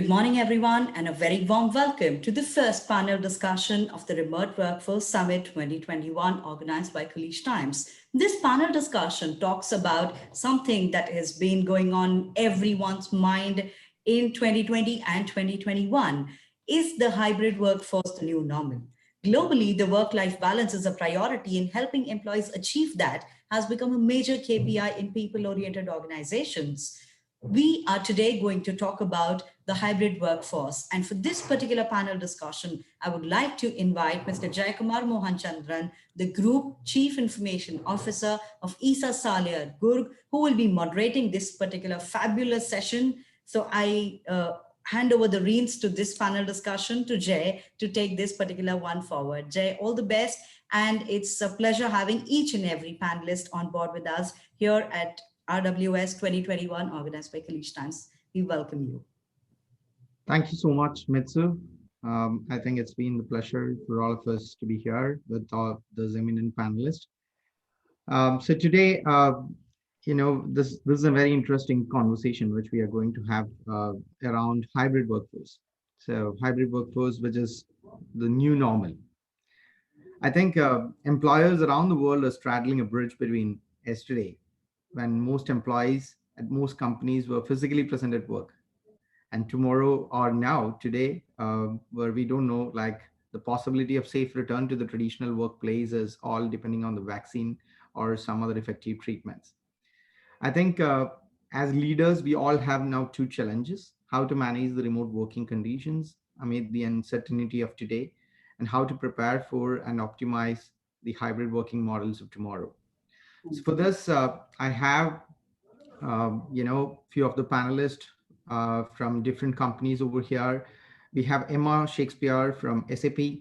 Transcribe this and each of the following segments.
Good morning, everyone, and a very warm welcome to the first panel discussion of the Remote Workforce Summit 2021 organized by Khaleej Times. This panel discussion talks about something that has been going on everyone's mind in 2020 and 2021. Is the hybrid workforce the new normal? Globally, the work-life balance is a priority, and helping employees achieve that has become a major KPI in people-oriented organizations. We are today going to talk about the hybrid workforce. And for this particular panel discussion, I would like to invite Mr. Jayakumar Mohanchandran, the Group Chief Information Officer of ISA Salia Gurg, who will be moderating this particular fabulous session. So I hand over the reins to this panel discussion to Jay to take this particular one forward. Jay, all the best. And it's a pleasure having each and every panelist on board with us here at RWS 2021 organized by Khaleej Times. We welcome you. Thank you so much, Mitsu. I think it's been the pleasure for all of us to be here with all those eminent panelists. So today, this is a very interesting conversation which we are going to have around hybrid workforce. So hybrid workforce, which is the new normal. I think employers around the world are straddling a bridge between yesterday, when most employees at most companies were physically present at work, and tomorrow or now, today, where we don't know, like the possibility of safe return to the traditional workplace is all depending on the vaccine or some other effective treatments. I think as leaders, we all have now two challenges: how to manage the remote working conditions amid the uncertainty of today, and how to prepare for and optimize the hybrid working models of tomorrow. So for this, I have, few of the panelists from different companies over here. We have Emma Shakespeare from SAP,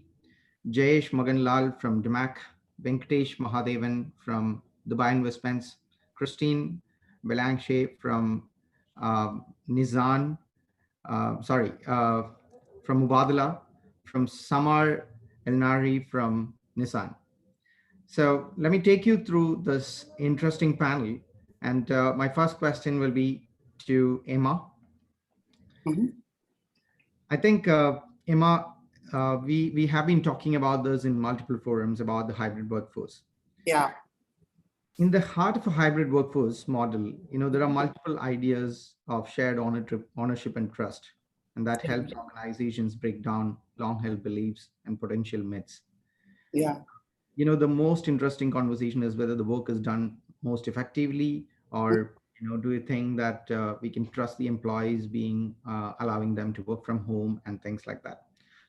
Jayesh Maganlal from DMAC, Venkatesh Mahadevan from Dubai Investments, Christine Belangshe from Nizan, from Mubadala, from Samar Elnari from Nissan. So let me take you through this interesting panel. And my first question will be to Emma. Mm-hmm. I think, Emma, we have been talking about this in multiple forums about the hybrid workforce. Yeah. In the heart of a hybrid workforce model, there are multiple ideas of shared ownership and trust, and that helps organizations break down long-held beliefs and potential myths. Yeah. The most interesting conversation is whether the work is done most effectively, or do you think that we can trust the employees being allowing them to work from home and things like that?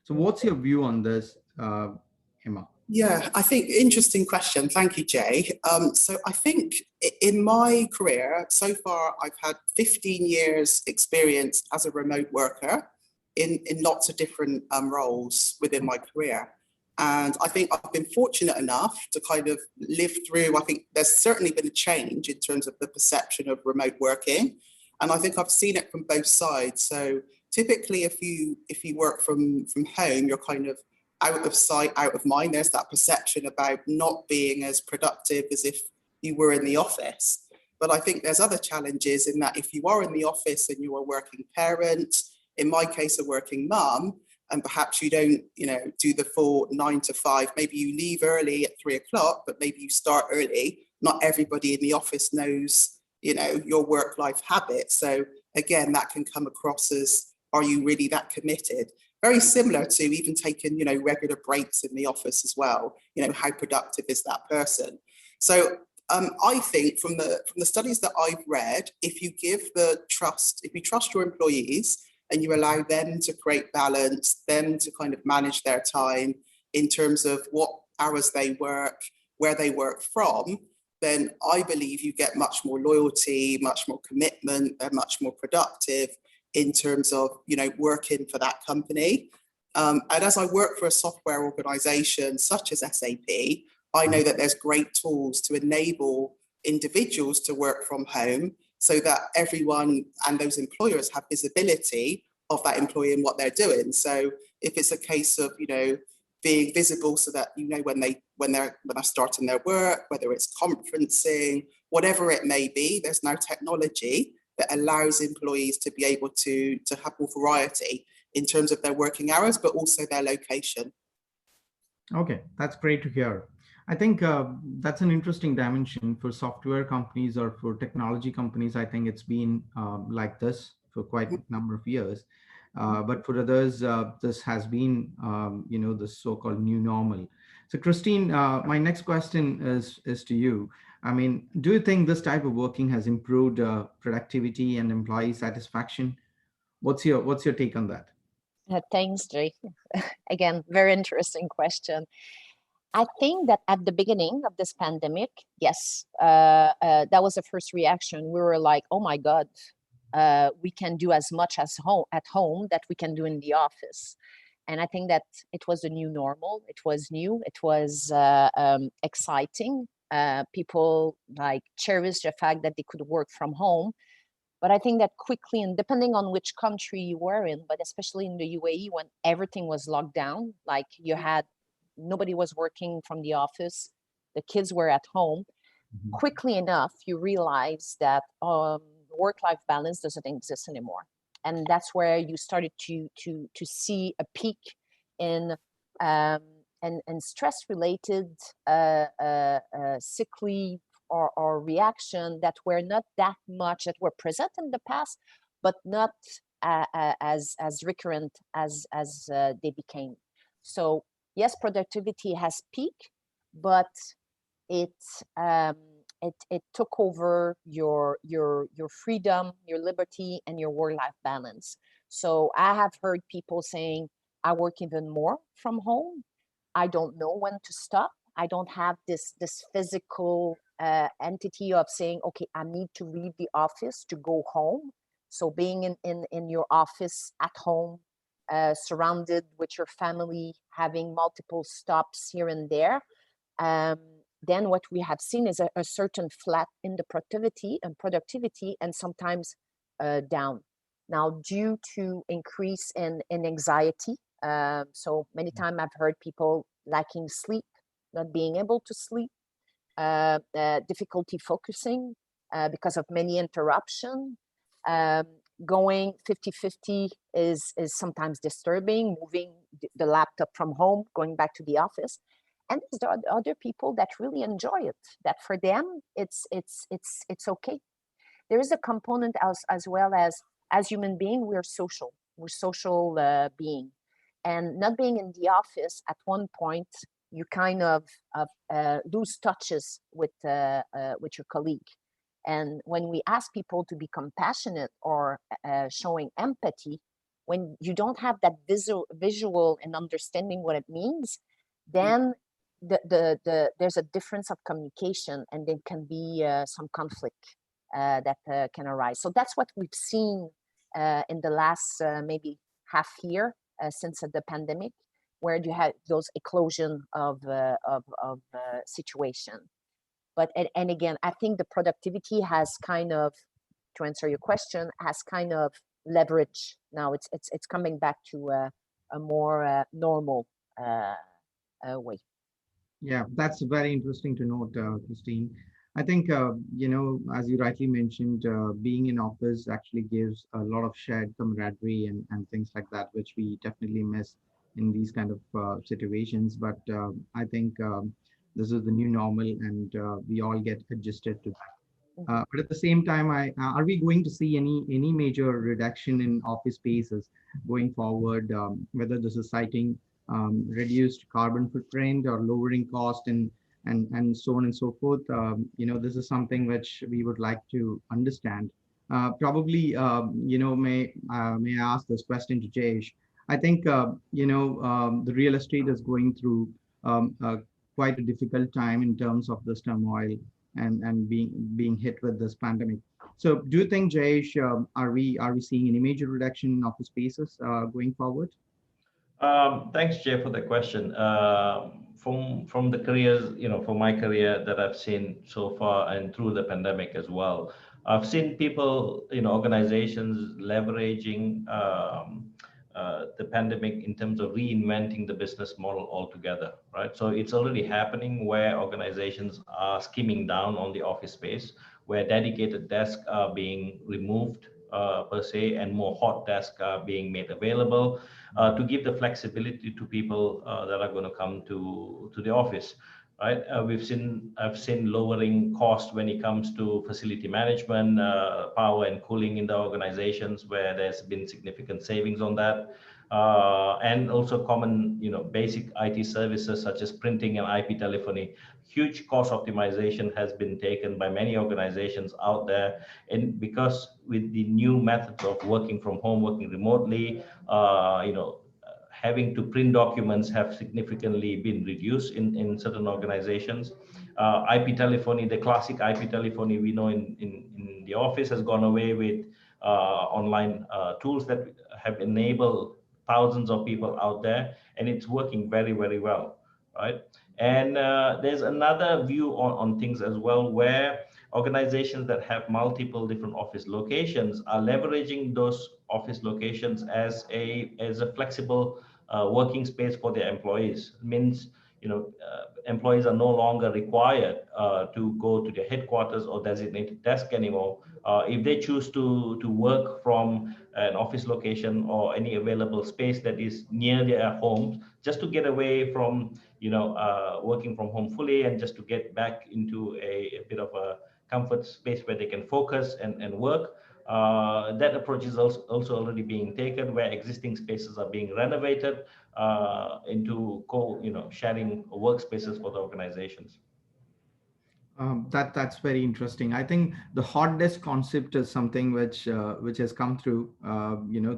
So what's your view on this, Emma? Yeah, I think interesting question. Thank you, Jay. So I think in my career so far, I've had 15 years experience as a remote worker in lots of different roles within my career. And I think I've been fortunate enough to kind of live through, I think there's certainly been a change in terms of the perception of remote working. And I think I've seen it from both sides. So typically, if you work from home, you're kind of out of sight, out of mind. There's that perception about not being as productive as if you were in the office. But I think there's other challenges in that if you are in the office and you're a working parent, in my case, a working mum, and perhaps you don't, do the full 9 to 5, maybe you leave early at 3 o'clock, but maybe you start early. Not everybody in the office knows, your work-life habits. So again, that can come across as, are you really that committed? Very similar to even taking, regular breaks in the office as well. How productive is that person? So I think from the studies that I've read, if you trust your employees, and you allow them to create balance, them to kind of manage their time in terms of what hours they work, where they work from, then I believe you get much more loyalty, much more commitment, and much more productive in terms of, working for that company. And as I work for a software organization such as SAP, I know that there's great tools to enable individuals to work from home, so that everyone and those employers have visibility of that employee and what they're doing. So if it's a case of, being visible so that when they're starting their work, whether it's conferencing, whatever it may be, there's now technology that allows employees to be able to have more variety in terms of their working hours, but also their location. Okay, that's great to hear. I think that's an interesting dimension for software companies or for technology companies. I think it's been like this for quite a number of years. But for others, this has been, the so-called new normal. So, Christine, my next question is to you. I mean, do you think this type of working has improved productivity and employee satisfaction? What's your take on that? Thanks, Jay. Again, very interesting question. I think that at the beginning of this pandemic, yes, that was the first reaction. We were like, oh my God, we can do as much at home that we can do in the office. And I think that it was the new normal. It was new. It was exciting. People like cherished the fact that they could work from home. But I think that quickly, and depending on which country you were in, but especially in the UAE, when everything was locked down, like nobody was working from the office, the kids were at home. Mhm. Quickly enough, you realize that work-life balance doesn't exist anymore, and that's where you started to see a peak in and stress-related sick leave or reaction that were not that much, that were present in the past, but not as recurrent as they became. So yes, productivity has peaked, but it it took over your freedom, your liberty, and your work-life balance. So I have heard people saying, I work even more from home. I don't know when to stop. I don't have this physical entity of saying, okay, I need to leave the office to go home. So being in your office at home, surrounded with your family, having multiple stops here and there, then what we have seen is a certain flat in the productivity and sometimes down. Now, due to increase in anxiety, so many times I've heard people lacking sleep, not being able to sleep, difficulty focusing because of many interruption. Going 50-50 is sometimes disturbing, moving the laptop from home, going back to the office. And there's other people that really enjoy it, that for them, it's okay. There is a component as well as human being, we're social being. And not being in the office at one point, you kind of lose touches with your colleague. And when we ask people to be compassionate or showing empathy, when you don't have that visual and understanding what it means, then there's a difference of communication, and there can be some conflict that can arise. So that's what we've seen in the last maybe half year since the pandemic, where you had those eclosion of situation. But and again, I think the productivity has kind of, to answer your question, has kind of leverage. Now it's coming back to a more normal way. Yeah, that's very interesting to note, Christine. I think, as you rightly mentioned, being in office actually gives a lot of shared camaraderie and things like that, which we definitely miss in these kind of situations. But I think this is the new normal, and we all get adjusted to that. But at the same time, are we going to see any major reduction in office spaces going forward? Whether this is citing reduced carbon footprint or lowering cost and so on and so forth. This is something which we would like to understand. Probably, may I ask this question to Jayesh? I think, the real estate is going through quite a difficult time in terms of this turmoil and being hit with this pandemic. So do you think, Jayesh, are we seeing any major reduction in office spaces going forward? Thanks, Jay, for the question. From the careers, for my career that I've seen so far and through the pandemic as well, I've seen people, organizations leveraging the pandemic in terms of reinventing the business model altogether, right? So it's already happening where organizations are skimming down on the office space, where dedicated desks are being removed per se, and more hot desks are being made available to give the flexibility to people that are going to come to the office. Right, I've seen lowering cost when it comes to facility management, power and cooling in the organizations, where there's been significant savings on that, and also common, basic IT services such as printing and IP telephony. Huge cost optimization has been taken by many organizations out there, and because with the new methods of working from home, working remotely, having to print documents have significantly been reduced in certain organizations. IP telephony, the classic IP telephony we know in the office, has gone away with online tools that have enabled thousands of people out there, and it's working very, very well, right? And there's another view on things as well, where organizations that have multiple different office locations are leveraging those office locations as a flexible working space for their employees. Means, employees are no longer required to go to their headquarters or designated desk anymore. If they choose to work from an office location or any available space that is near their homes, just to get away from working from home fully, and just to get back into a bit of a comfort space where they can focus and work. That approach is also already being taken, where existing spaces are being renovated into sharing workspaces for the organizations. That's very interesting. I think the hot desk concept is something which has come through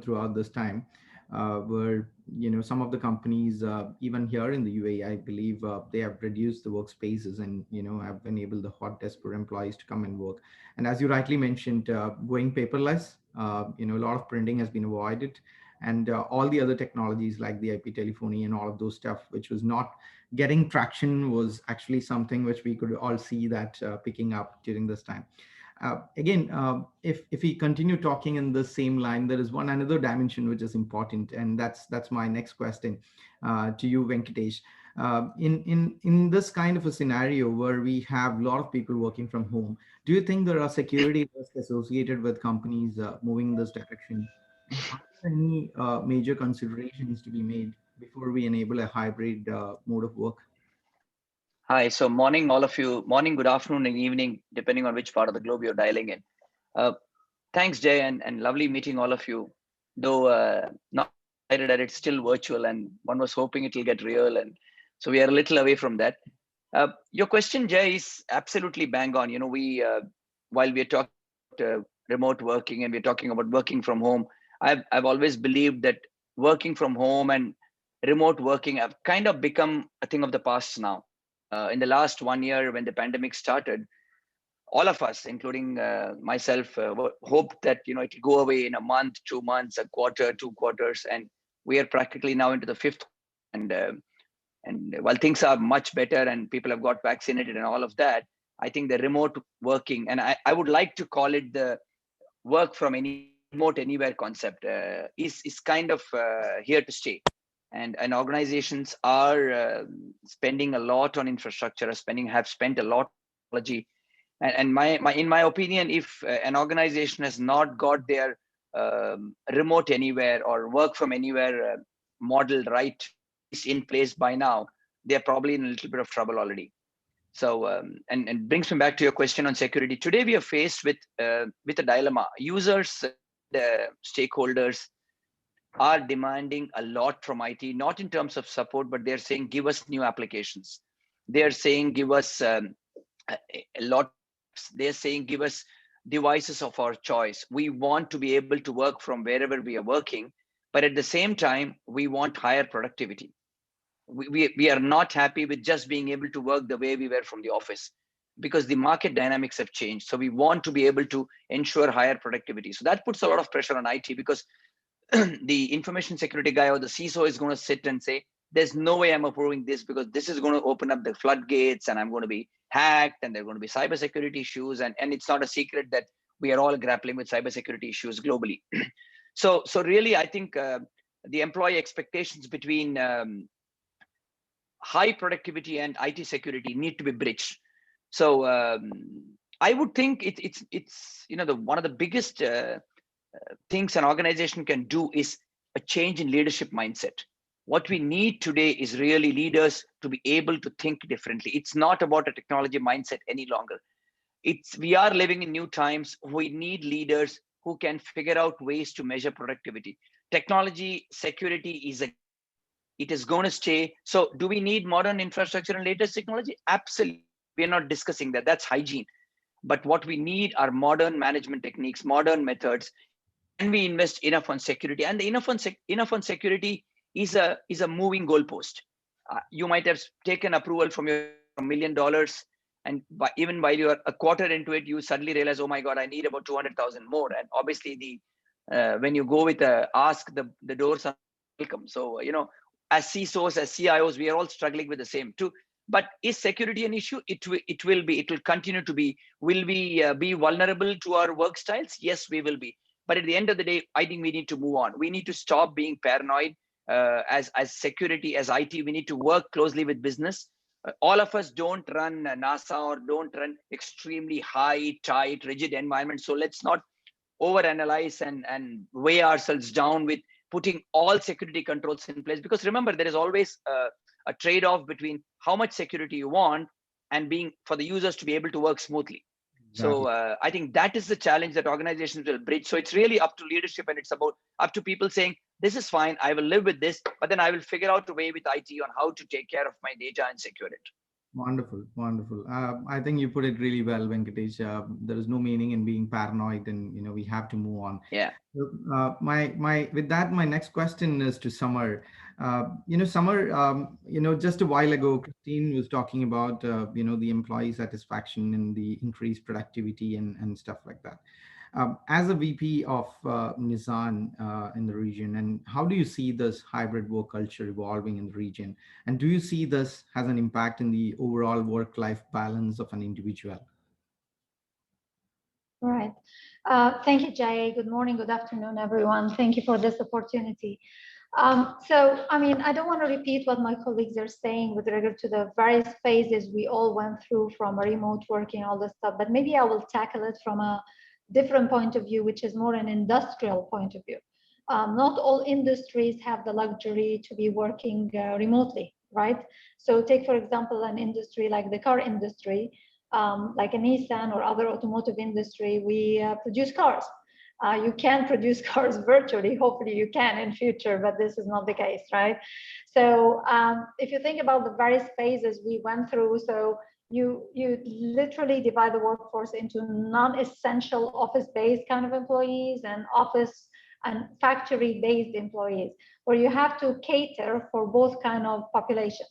throughout this time, where some of the companies even here in the UAE, I believe they have reduced the workspaces and have enabled the hot desk for employees to come and work. And as you rightly mentioned, going paperless, a lot of printing has been avoided, and all the other technologies like the IP telephony and all of those stuff, which was not getting traction, was actually something which we could all see that picking up during this time. Again, if we continue talking in the same line, there is another dimension which is important, and that's my next question to you, Venkatesh. In this kind of a scenario where we have a lot of people working from home, do you think there are security risks associated with companies moving in this direction? And are there any major considerations to be made before we enable a hybrid mode of work? Hi, so morning, all of you. Morning, good afternoon, and evening, depending on which part of the globe you're dialing in. Thanks, Jay, and lovely meeting all of you. Though not excited that it's still virtual, and one was hoping it will get real, and so we are a little away from that. Your question, Jay, is absolutely bang on. We while we're talking about remote working and we're talking about working from home, I've always believed that working from home and remote working have kind of become a thing of the past now. In the last 1 year, when the pandemic started, all of us, including myself, hoped that it will go away in a month, 2 months, a quarter, 2 quarters, and we are practically now into the 5th. And while things are much better and people have got vaccinated and all of that, I think the remote working, and I would like to call it the work from any remote anywhere concept, is kind of here to stay. And organizations are spending a lot on infrastructure, have spent a lot on technology. And in my opinion, if an organization has not got their remote anywhere or work from anywhere model right in place by now, they're probably in a little bit of trouble already. So, and brings me back to your question on security. Today, we are faced with a dilemma. Users, the stakeholders, are demanding a lot from IT, not in terms of support, but they're saying, give us new applications. They're saying, give us a lot. They're saying, give us devices of our choice. We want to be able to work from wherever we are working, but at the same time, we want higher productivity. We are not happy with just being able to work the way we were from the office, because the market dynamics have changed. So we want to be able to ensure higher productivity. So that puts a lot of pressure on IT, because the information security guy or the CISO is going to sit and say, there's no way I'm approving this, because this is going to open up the floodgates and I'm going to be hacked and there are going to be cybersecurity issues. And it's not a secret that we are all grappling with cybersecurity issues globally. So really, I think the employee expectations between high productivity and IT security need to be bridged. So I would think it's one of the biggest things an organization can do is a change in leadership mindset. What we need today is really leaders to be able to think differently. It's not about a technology mindset any longer. We are living in new times. We need leaders who can figure out ways to measure productivity. Technology security it is going to stay. So do we need modern infrastructure and latest technology? Absolutely. We're not discussing that. That's hygiene. But what we need are modern management techniques, modern methods. Can we invest enough on security? And the enough on security is a moving goalpost. You might have taken approval from your $1 million, and even while you are a quarter into it, you suddenly realize, oh my God, I need about 200,000 more. And obviously, when you go with a ask, the doors are welcome. So as CISOs, as CIOs, we are all struggling with the same too. But is security an issue? It will be. It will continue to be. Will we be vulnerable to our work styles? Yes, we will be. But at the end of the day, I think we need to move on. We need to stop being paranoid. As security, as IT, we need to work closely with business. All of us don't run NASA or don't run extremely high, tight, rigid environments. So let's not overanalyze and weigh ourselves down with putting all security controls in place. Because remember, there is always a trade-off between how much security you want and being for the users to be able to work smoothly. So I think that is the challenge that organizations will bridge. So it's really up to leadership, and it's up to people saying, this is fine, I will live with this, but then I will figure out a way with IT on how to take care of my data and secure it. Wonderful, wonderful. I think you put it really well, Venkatesh. There is no meaning in being paranoid, and we have to move on. Yeah. With that, my next question is to Samar. Samar, just a while ago, Christine was talking about the employee satisfaction and the increased productivity and stuff like that. As a VP of Nissan in the region, and how do you see this hybrid work culture evolving in the region? And do you see this has an impact in the overall work-life balance of an individual? Right. Thank you, Jay. Good morning, good afternoon, everyone. Thank you for this opportunity. I don't want to repeat what my colleagues are saying with regard to the various phases we all went through from remote working, all this stuff, but maybe I will tackle it from a different point of view, which is more an industrial point of view. Not all industries have the luxury to be working remotely, right? So take, for example, an industry like the car industry, like a Nissan or other automotive industry, we produce cars. You can produce cars virtually. Hopefully you can in future, but this is not the case, right? So if you think about the various phases we went through, so you literally divide the workforce into non-essential office-based kind of employees and office and factory-based employees, where you have to cater for both kind of population.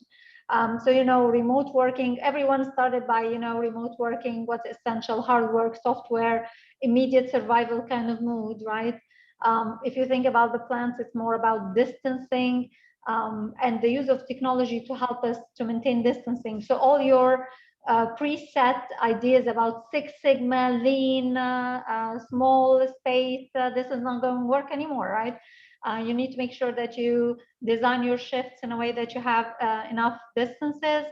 Remote working, everyone started by, remote working, what's essential, hard work, software, immediate survival kind of mood, right? If you think about the plants, it's more about distancing and the use of technology to help us to maintain distancing. So all your preset ideas about Six Sigma, lean, small space, this is not going to work anymore, right? You need to make sure that you design your shifts in a way that you have enough distances.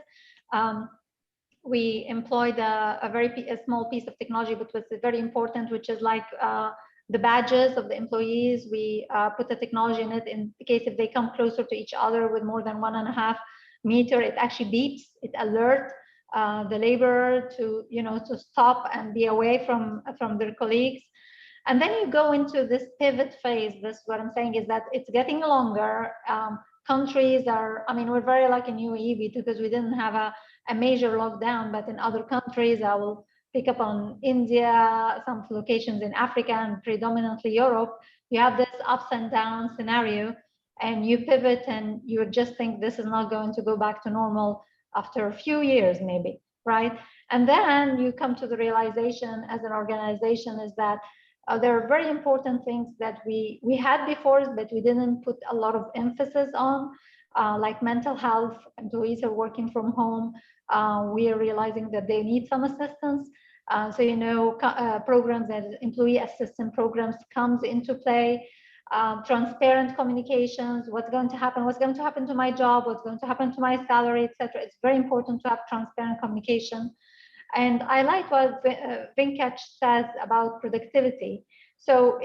We employed a small piece of technology, but was very important, which is like the badges of the employees. We put the technology in it in case if they come closer to each other with more than 1.5 meters, it actually beeps, it alerts the laborer to stop and be away from their colleagues. And then you go into this pivot phase. What I'm saying is that it's getting longer. Countries are, we're very lucky in UAE because we didn't have a major lockdown, but in other countries, I will pick up on India, some locations in Africa and predominantly Europe, you have this ups and downs scenario and you pivot and you just think this is not going to go back to normal after a few years maybe, right? And then you come to the realization as an organization is that there are very important things that we had before, but we didn't put a lot of emphasis on, like mental health. Employees are working from home. We are realizing that they need some assistance. Programs and employee assistance programs comes into play. Transparent communications, what's going to happen to my job, what's going to happen to my salary, etc. It's very important to have transparent communication. And I like what Venkat says about productivity. So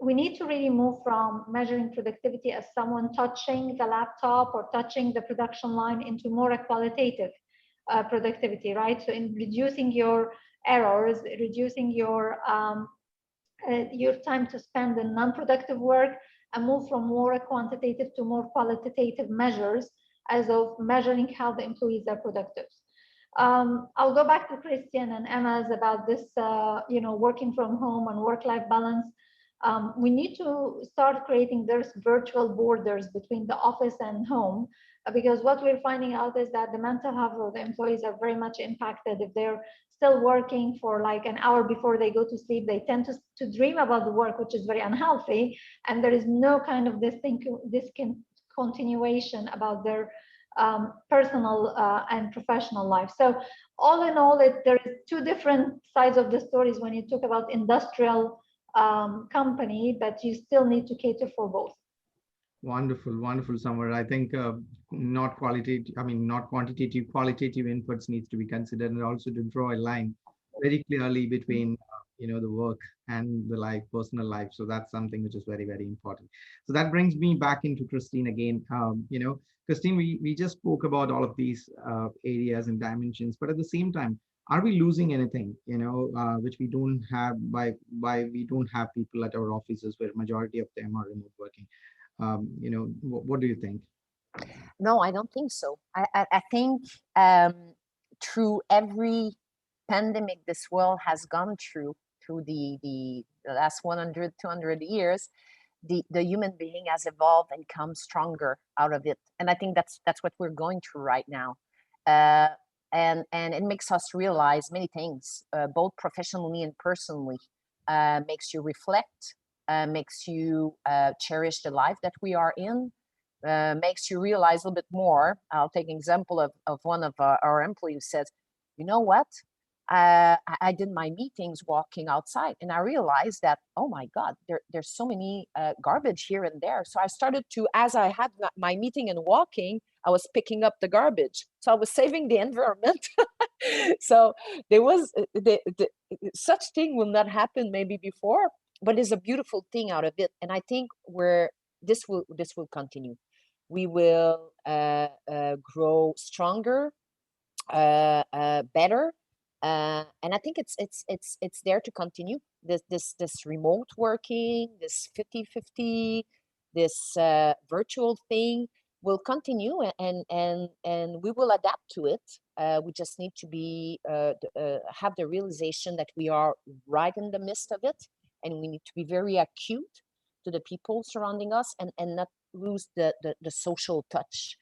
we need to really move from measuring productivity as someone touching the laptop or touching the production line into more a qualitative productivity, right? So in reducing your errors, reducing your time to spend in non-productive work, and move from more quantitative to more qualitative measures as of measuring how the employees are productive. I'll go back to Christian and Emma's about this, working from home and work-life balance. We need to start creating those virtual borders between the office and home, because what we're finding out is that the mental health of the employees are very much impacted. If they're still working for like an hour before they go to sleep, they tend to dream about the work, which is very unhealthy, and there is no kind of continuation about their personal and professional life. So all in all, there is two different sides of the stories when you talk about industrial company, but you still need to cater for both. Wonderful, wonderful, Samar. I think not quantitative qualitative inputs needs to be considered, and also to draw a line very clearly between the work and the personal life. So that's something which is very, very important. So that brings me back into Christine again. Christine, we just spoke about all of these areas and dimensions, but at the same time, are we losing anything, which we don't have by we don't have people at our offices where majority of them are remote working? What do you think? No, I don't think so. I think through every pandemic this world has gone through the last 100, 200 years, the human being has evolved and come stronger out of it. And I think that's what we're going through right now. And it makes us realize many things, both professionally and personally. Makes you reflect, makes you cherish the life that we are in, makes you realize a little bit more. I'll take an example of one of our employees says, you know what? I did my meetings walking outside, and I realized that, oh my God, there's so many garbage here and there. So I started to, as I had my meeting and walking, I was picking up the garbage. So I was saving the environment. So there was such thing will not happen maybe before, but there's a beautiful thing out of it. And I think this will continue. We will grow stronger, better. And I think it's there to continue. This remote working, this 50-50, this virtual thing will continue, and we will adapt to it. We just need to be have the realization that we are right in the midst of it, and we need to be very acute to the people surrounding us, and not lose the social touch.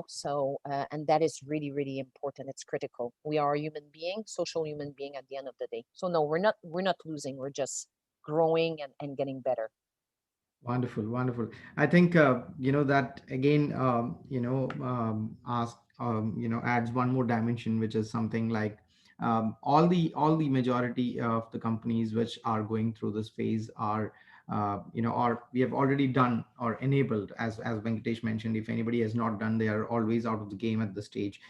So and that is really, really important. It's critical. We are a human being, social human being at the end of the day. So no, we're not losing. We're just growing and getting better. Wonderful, wonderful. I think that again adds one more dimension, which is something like all the majority of the companies which are going through this phase are or we have already done or enabled, as Venkatesh mentioned. If anybody has not done, they are always out of the game at this stage.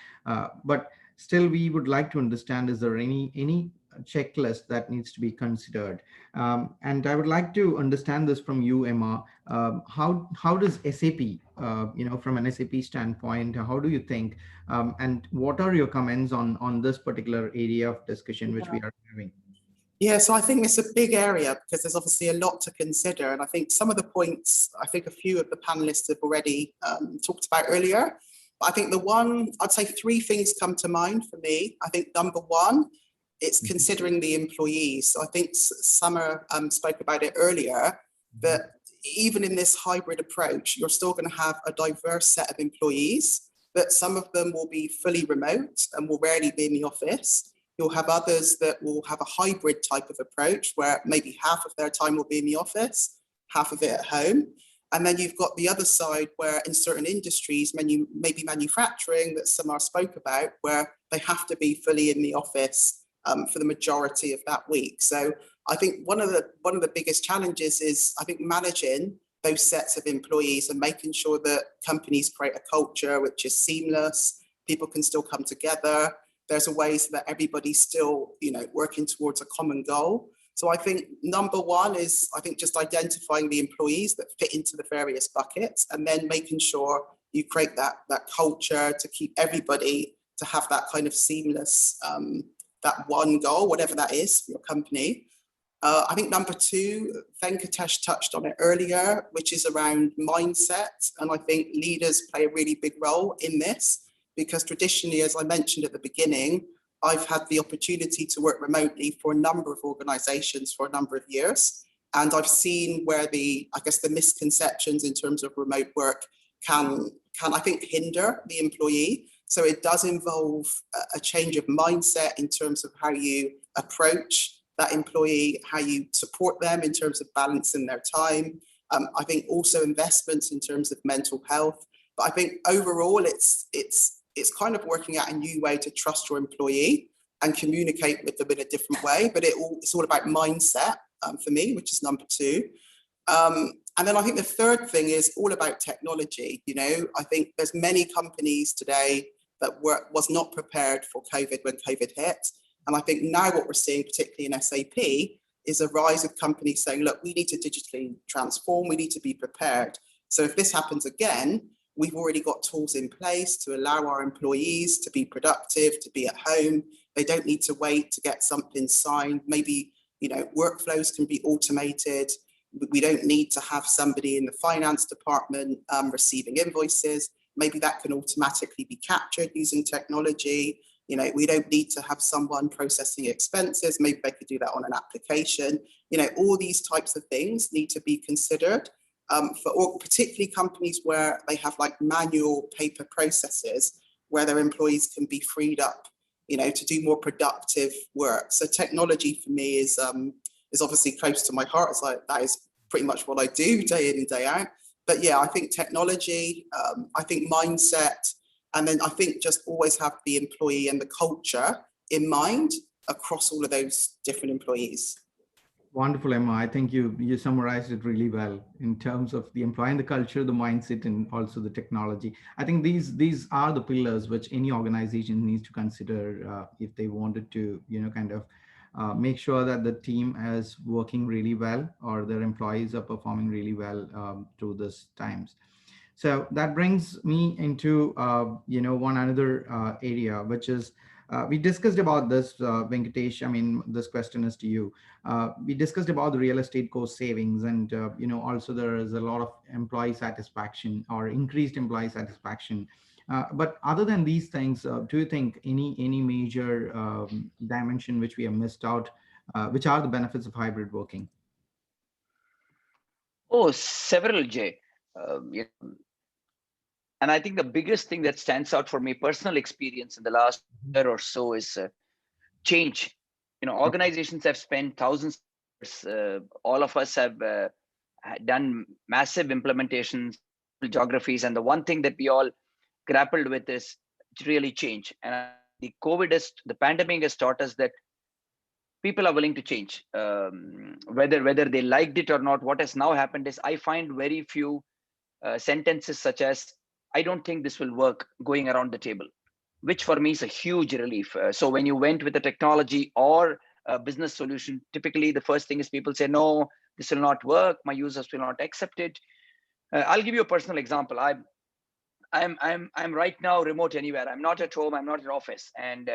But still, we would like to understand: is there any checklist that needs to be considered? And I would like to understand this from you, Emma. How does SAP, from an SAP standpoint, how do you think? And what are your comments on this particular area of discussion which we are having? Yeah, so I think it's a big area because there's obviously a lot to consider. And I think some of the points, I think a few of the panelists have already talked about earlier. But I think I'd say three things come to mind for me. I think number one, it's considering the employees. So I think Summer spoke about it earlier, that even in this hybrid approach, you're still going to have a diverse set of employees, but some of them will be fully remote and will rarely be in the office. You'll have others that will have a hybrid type of approach where maybe half of their time will be in the office, half of it at home. And then you've got the other side where in certain industries, maybe manufacturing that Samar spoke about, where they have to be fully in the office for the majority of that week. So I think one of the biggest challenges is, I think, managing those sets of employees and making sure that companies create a culture which is seamless, people can still come together. there's a way so that everybody's still, working towards a common goal. So I think number one is, I think, just identifying the employees that fit into the various buckets, and then making sure you create that culture to keep everybody to have that kind of seamless, that one goal, whatever that is for your company. I think number two, Venkatesh touched on it earlier, which is around mindset. And I think leaders play a really big role in this, because traditionally, as I mentioned at the beginning, I've had the opportunity to work remotely for a number of organizations for a number of years. And I've seen where the misconceptions in terms of remote work can I think, hinder the employee. So it does involve a change of mindset in terms of how you approach that employee, how you support them in terms of balancing their time. I think also investments in terms of mental health. But I think overall, it's kind of working out a new way to trust your employee and communicate with them in a different way. But it's all about mindset for me, which is number two. And then I think the third thing is all about technology. I think there's many companies today that was not prepared for COVID when COVID hit. And I think now what we're seeing, particularly in SAP, is a rise of companies saying, look, we need to digitally transform, we need to be prepared. So if this happens again, we've already got tools in place to allow our employees to be productive, to be at home. They don't need to wait to get something signed. Maybe, workflows can be automated. We don't need to have somebody in the finance department receiving invoices. Maybe that can automatically be captured using technology. We don't need to have someone processing expenses. Maybe they could do that on an application. All these types of things need to be considered for particularly companies where they have like manual paper processes where their employees can be freed up, to do more productive work. So technology for me is obviously close to my heart. It's like, that is pretty much what I do day in and day out. But yeah, I think technology, I think mindset, and then I think just always have the employee and the culture in mind across all of those different employees. Wonderful, Emma. I think you summarized it really well in terms of the employee and the culture, the mindset, and also the technology. I think these are the pillars which any organization needs to consider if they wanted to, make sure that the team is working really well or their employees are performing really well through these times. So that brings me into, one another area, which is, we discussed about this, Venkatesh. I mean, this question is to you. We discussed about the real estate cost savings, and also there is a lot of employee satisfaction or increased employee satisfaction. But other than these things, do you think any major dimension which we have missed out, which are the benefits of hybrid working? Oh, several, Jay. And I think the biggest thing that stands out for me, personal experience in the last year or so, is change. Organizations have spent thousands of years, all of us have done massive implementations, geographies, and the one thing that we all grappled with is really change. And the pandemic has taught us that people are willing to change, whether they liked it or not. What has now happened is I find very few sentences such as, I don't think this will work, going around the table, which for me is a huge relief. So when you went with a technology or a business solution, typically the first thing is people say, no, this will not work. My users will not accept it. I'll give you a personal example. I'm right now remote anywhere. I'm not at home. I'm not in office. And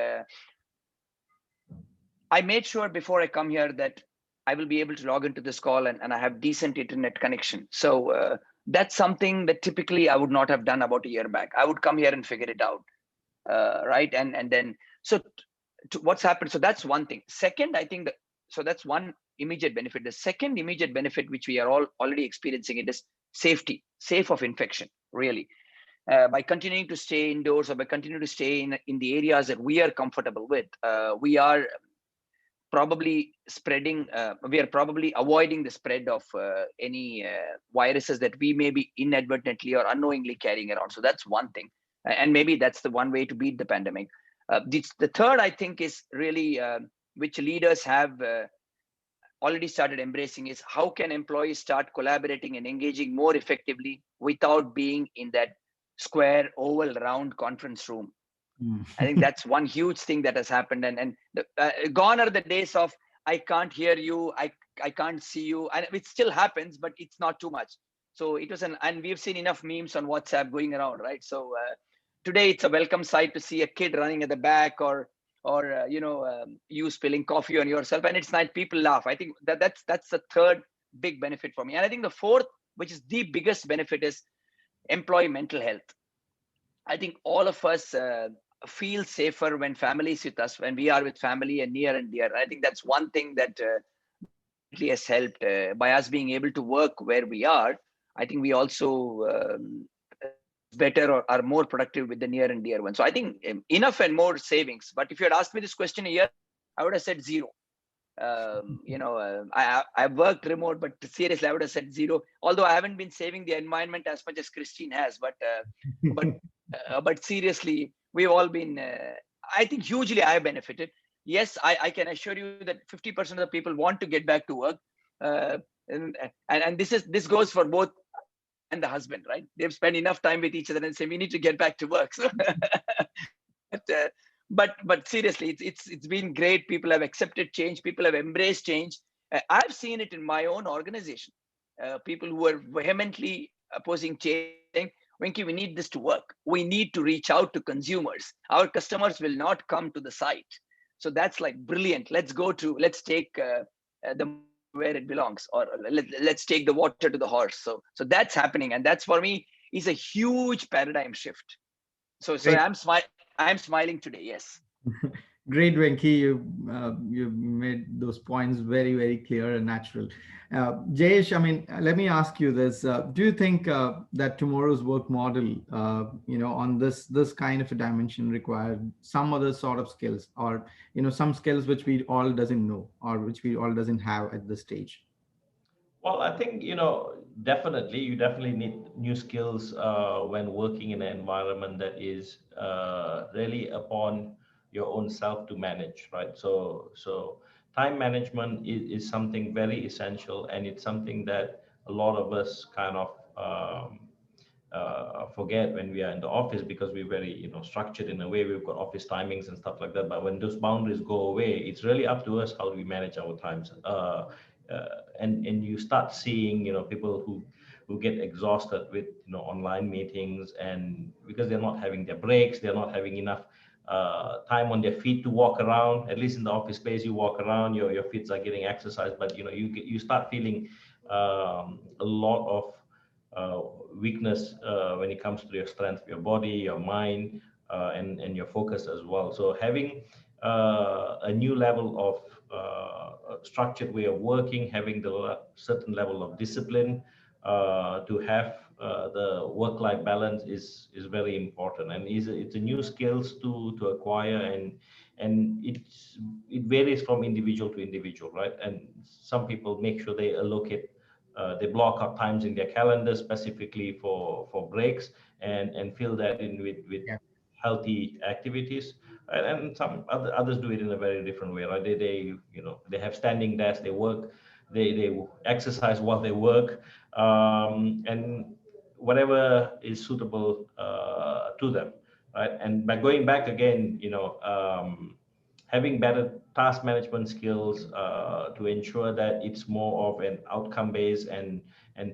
I made sure before I come here that I will be able to log into this call and I have decent internet connection. So that's something that typically I would not have done about a year back. I would come here and figure it out, right? And then, so what's happened? So that's one thing. Second, I think so that's one immediate benefit. The second immediate benefit, which we are all already experiencing, it is safety, safe of infection, really. By continuing to stay indoors or by continuing to stay in the areas that we are comfortable with, we are probably probably avoiding the spread of any viruses that we may be inadvertently or unknowingly carrying around. So that's one thing. And maybe that's the one way to beat the pandemic. The third, I think, is really, which leaders have already started embracing, is how can employees start collaborating and engaging more effectively without being in that square, oval, round conference room. I think that's one huge thing that has happened. And gone are the days of I can't hear you, I can't see you, and it still happens, but it's not too much. So it was and we've seen enough memes on WhatsApp going around, right? So today it's a welcome sight to see a kid running at the back, or you spilling coffee on yourself, and it's nice, people laugh. I think that's the third big benefit for me. And I think the fourth, which is the biggest benefit, is employee mental health. I think all of us feel safer when family is with us, when we are with family and near and dear. I think that's one thing that really has helped by us being able to work where we are. I think we also better or are more productive with the near and dear ones. So I think enough and more savings. But if you had asked me this question a year, I would have said zero. I've worked remote, but seriously, I would have said zero. Although I haven't been saving the environment as much as Christine has, but seriously, we've all been. I think hugely I have benefited. Yes, I can assure you that 50% of the people want to get back to work, and this goes for both and the husband, right? They've spent enough time with each other and say we need to get back to work. So, but seriously, it's been great. People have accepted change. People have embraced change. I've seen it in my own organization. People who are vehemently opposing change, saying, Venki, we need this to work. We need to reach out to consumers. Our customers will not come to the site. So that's like brilliant. Let's take the where it belongs, or let's take the water to the horse. So that's happening, and that's for me is a huge paradigm shift. So I'm smiling today. Yes. Great, Venki. You made those points very, very clear and natural. Jayesh, I mean, let me ask you this. Do you think that tomorrow's work model, on this kind of a dimension required some other sort of skills, or, some skills which we all doesn't know or which we all doesn't have at this stage? Well, I think, you definitely need new skills when working in an environment that is really upon your own self to manage, right? So time management is something very essential, and it's something that a lot of us kind of forget when we are in the office, because we're very structured in a way. We've got office timings and stuff like that, but when those boundaries go away, it's really up to us how do we manage our times. And you start seeing people who get exhausted with online meetings, and because they're not having their breaks, they're not having enough time on their feet to walk around. At least in the office space, you walk around, your feet are getting exercise, but you start feeling a lot of weakness when it comes to your strength, your body, your mind, and your focus as well. So having a new level of structured way of working, having the certain level of discipline to have the work-life balance is very important, and it's a new skills to acquire, and it varies from individual to individual, right? And some people make sure they allocate they block out times in their calendar specifically for breaks and fill that in with healthy activities. And some others do it in a very different way, right? They have standing desks, they work, they exercise while they work, and whatever is suitable to them, right? And by going back again, having better task management skills to ensure that it's more of an outcome-based and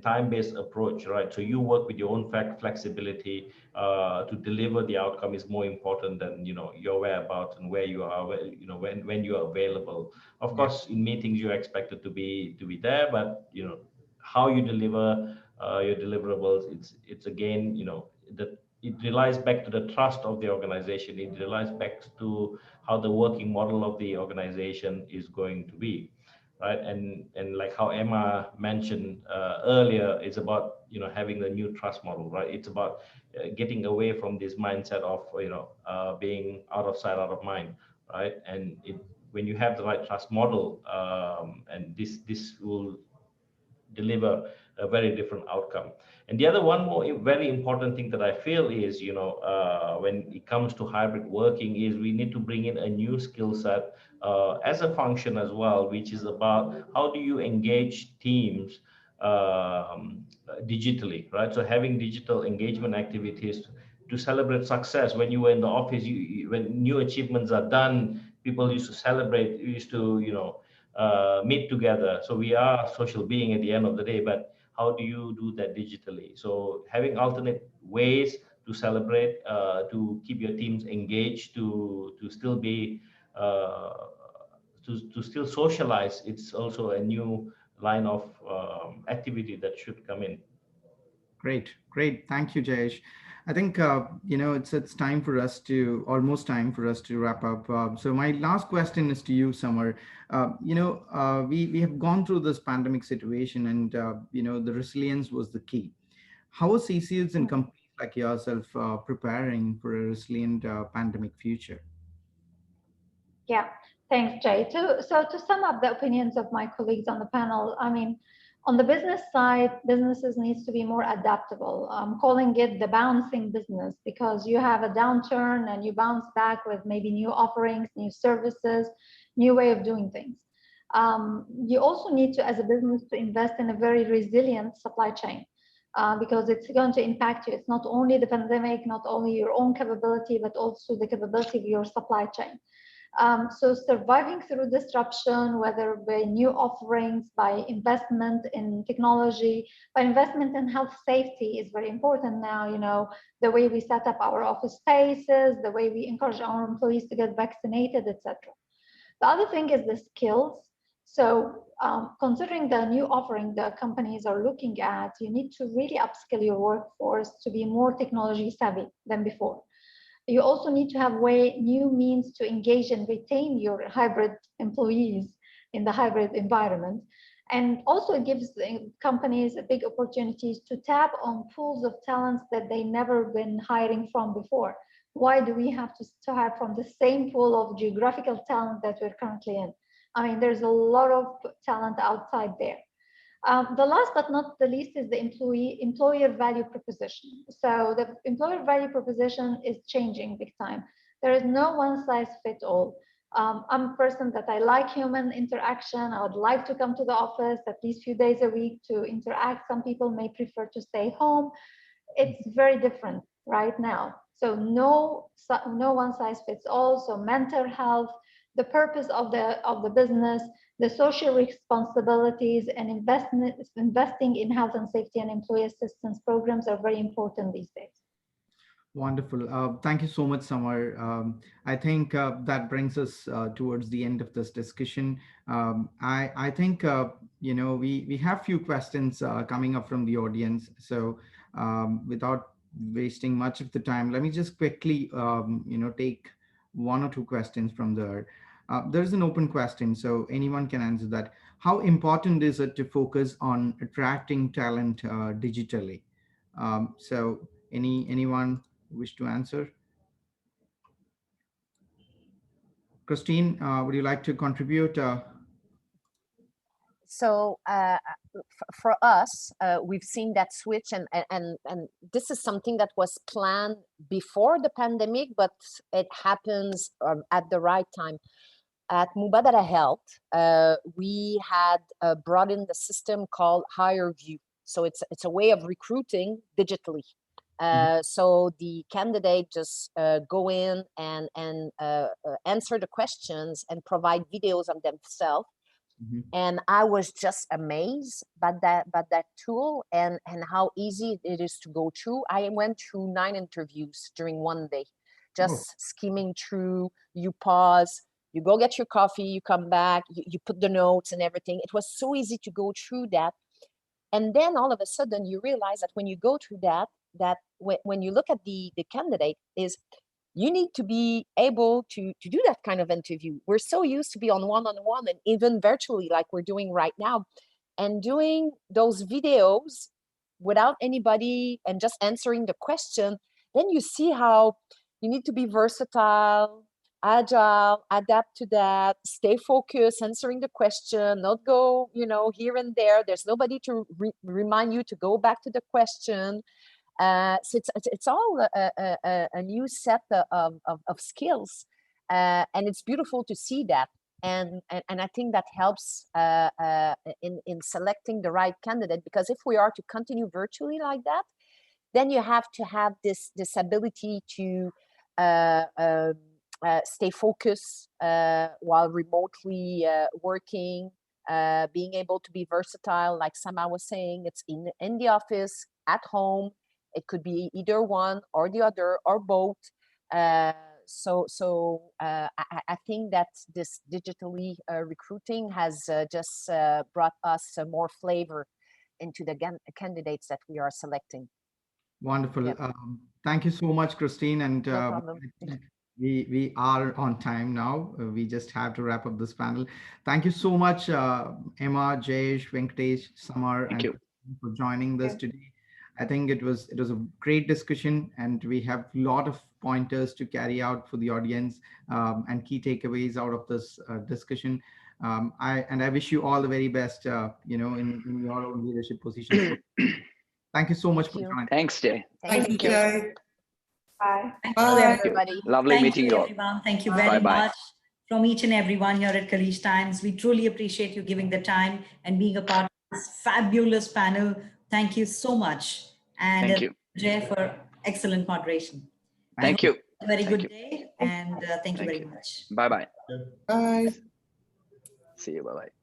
time-based approach, right? So you work with your own flexibility to deliver the outcome is more important than your whereabouts and where you are, when you are available. Of course, in meetings you're expected to be there, but how you deliver your deliverables, it's again that it relies back to the trust of the organization. It relies back to how the working model of the organization is going to be, right? And like how Emma mentioned earlier, it's about having the new trust model, right? It's about getting away from this mindset of being out of sight, out of mind, right? And when you have the right trust model, and this will deliver a very different outcome. And the other one more very important thing that I feel is, when it comes to hybrid working, is we need to bring in a new skill set as a function as well, which is about how do you engage teams digitally, right? So having digital engagement activities to celebrate success. When you were in the office, when new achievements are done, people used to celebrate, used to, meet together. So we are a social being at the end of the day, but how do you do that digitally? So having alternate ways to celebrate, to keep your teams engaged, to still be, to still socialize, it's also a new line of activity that should come in. Great, great. Thank you, Jayesh. I think it's time for us to almost time for us to wrap up. So my last question is to you, Samar. We have gone through this pandemic situation, and the resilience was the key. How are CCUs and companies like yourself preparing for a resilient pandemic future? Yeah, thanks, Jay. So to sum up the opinions of my colleagues on the panel, I mean, on the business side, businesses needs to be more adaptable. I'm calling it the bouncing business, because you have a downturn and you bounce back with maybe new offerings, new services, new way of doing things. You also need to, as a business, to invest in a very resilient supply chain. Because it's going to impact you. It's not only the pandemic, not only your own capability, but also the capability of your supply chain. So surviving through disruption, whether by new offerings, by investment in technology, by investment in health safety is very important now, the way we set up our office spaces, the way we encourage our employees to get vaccinated, etc. The other thing is the skills. So considering the new offering the companies are looking at, you need to really upskill your workforce to be more technology savvy than before. You also need to have new means to engage and retain your hybrid employees in the hybrid environment. And also it gives companies a big opportunities to tap on pools of talents that they never been hiring from before. Why do we have to hire from the same pool of geographical talent that we're currently in? I mean, there's a lot of talent outside there. The last but not the least is the employer value proposition. So the employer value proposition is changing big time. There is no one size fits all. I'm a person that I like human interaction. I would like to come to the office at least few days a week to interact. Some people may prefer to stay home. It's very different right now. So no one size fits all. So mental health, the purpose of the business, the social responsibilities, and investing in health and safety and employee assistance programs are very important these days. Wonderful. Thank you so much, Samar. I think that brings us towards the end of this discussion. I think, we have few questions coming up from the audience. So without wasting much of the time, let me just quickly, take one or two questions from there. There's an open question, so anyone can answer that. How important is it to focus on attracting talent digitally? So anyone wish to answer? Christine, would you like to contribute? So for us, we've seen that switch, and this is something that was planned before the pandemic, but it happens at the right time. At Mubadala Health, we had brought in the system called Higher View. So it's a way of recruiting digitally. So the candidate just go in and answer the questions and provide videos of themselves. And I was just amazed by that tool and how easy it is to go through. I went through 9 interviews during one day, just skimming through. You pause, you go get your coffee, you come back, you put the notes and everything. It was so easy to go through that. And then all of a sudden you realize that when you go through that when you look at the candidate is you need to be able to do that kind of interview. We're so used to be on one-on-one and even virtually like we're doing right now, and doing those videos without anybody and just answering the question. Then you see how you need to be versatile, agile, adapt to that, stay focused, answering the question, not go, here and there. There's nobody to remind you to go back to the question. So it's all a new set of skills, and it's beautiful to see that. And I think that helps in selecting the right candidate, because if we are to continue virtually like that, then you have to have this ability to stay focused while remotely working, being able to be versatile, like Sama was saying. It's in the office, at home. It could be either one or the other or both. So I think that this digitally recruiting has just brought us more flavor into the candidates that we are selecting. Wonderful. Yep. Thank you so much, Christine. And No problem. we are on time now. We just have to wrap up this panel. Thank you so much, Emma, Jayesh, Venkatesh, Samar, Thank you for joining this today. I think it was a great discussion, and we have a lot of pointers to carry out for the audience and key takeaways out of this discussion. I wish you all the very best, in your own leadership positions. Thank you so much for joining. Thanks, Jay. Thank you, Jay. Bye. Bye. Everybody. Lovely meeting you all. Everyone. Thank you very Bye-bye. much from each and everyone here at Kalish Times. We truly appreciate you giving the time and being a part of this fabulous panel. Thank you so much. And Thank you. Jay, for excellent moderation. Thank you. A very Thank good you. day, and thank you Thank very you. much. Bye-bye. Bye. See you. Bye-bye.